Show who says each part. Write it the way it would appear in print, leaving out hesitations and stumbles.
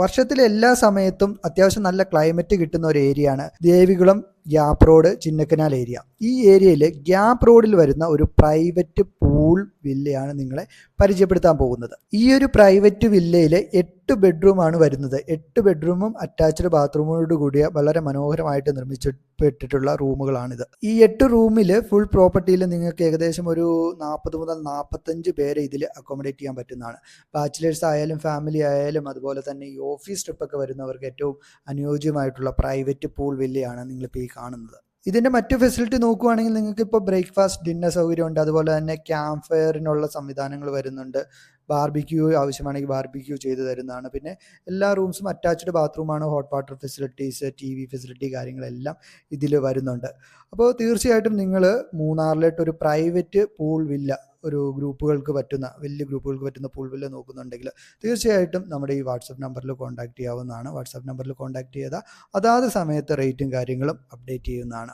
Speaker 1: വർഷത്തിലെ എല്ലാ സമയത്തും അത്യാവശ്യം നല്ല ക്ലൈമറ്റ് കിട്ടുന്ന ഒരു ഏരിയയാണ് Devikulam gap road Chinnakanal area. ഈ ഏരിയയിൽ ഗ്യാപ്പ് റോഡിൽ വരുന്ന ഒരു പ്രൈവറ്റ് പൂൾ വില്ലയാണ് നിങ്ങളെ പരിചയപ്പെടുത്താൻ പോകുന്നത്. ഈ ഒരു പ്രൈവറ്റ് വില്ലയിൽ 8 ബെഡ്റൂമാണ് വരുന്നത്. 8 ബെഡ്റൂമും അറ്റാച്ച്ഡ് ബാത്റൂമോട് കൂടിയ വളരെ മനോഹരമായിട്ട് നിർമ്മിച്ചിട്ടുള്ള റൂമുകളാണിത്. ഈ 8 റൂമിൽ ഫുൾ പ്രോപ്പർട്ടിയിൽ നിങ്ങൾക്ക് ഏകദേശം ഒരു 40 മുതൽ 45 പേരെ ഇതിൽ അക്കോമഡേറ്റ് ചെയ്യാൻ പറ്റുന്നതാണ്. ബാച്ചിലേഴ്സ് ആയാലും ഫാമിലി ആയാലും അതുപോലെ തന്നെ ഈ ഓഫീസ് ട്രിപ്പൊക്കെ വരുന്നവർക്ക് ഏറ്റവും അനുയോജ്യമായിട്ടുള്ള പ്രൈവറ്റ് പൂൾ വില്ലയാണ് നിങ്ങളിപ്പോൾ ഈ കാണുന്നത്. ഇതിൻ്റെ മറ്റു ഫെസിലിറ്റി നോക്കുകയാണെങ്കിൽ നിങ്ങൾക്ക് ഇപ്പോൾ ബ്രേക്ക്ഫാസ്റ്റ് ഡിന്നർ സൗകര്യമുണ്ട്. അതുപോലെ തന്നെ ക്യാമ്പ് ഫയറിനുള്ള സംവിധാനങ്ങൾ വരുന്നുണ്ട്. ബാർബിക്യൂ ആവശ്യമാണെങ്കിൽ ബാർബിക്യൂ ചെയ്ത് തരുന്നതാണ്. പിന്നെ എല്ലാ റൂംസും അറ്റാച്ച്ഡ് ബാത്റൂമാണ്. Hot water facilities, TV facility കാര്യങ്ങളെല്ലാം ഇതിൽ വരുന്നുണ്ട്. അപ്പോൾ തീർച്ചയായിട്ടും നിങ്ങൾ മൂന്നാറിലോട്ട് ഒരു പ്രൈവറ്റ് പൂൾ വില്ല, ഒരു ഗ്രൂപ്പുകൾക്ക് പറ്റുന്ന വലിയ ഗ്രൂപ്പുകൾക്ക് പറ്റുന്ന പൂൾ വില്ല നോക്കുന്നുണ്ടെങ്കിൽ തീർച്ചയായിട്ടും നമ്മുടെ ഈ വാട്സപ്പ് നമ്പറിൽ കോൺടാക്ട് ചെയ്യാവുന്നതാണ്. വാട്സപ്പ് നമ്പറിൽ കോൺടാക്ട് ചെയ്താൽ അതാത് സമയത്ത് റേറ്റും കാര്യങ്ങളും അപ്ഡേറ്റ് ചെയ്യുന്നതാണ്.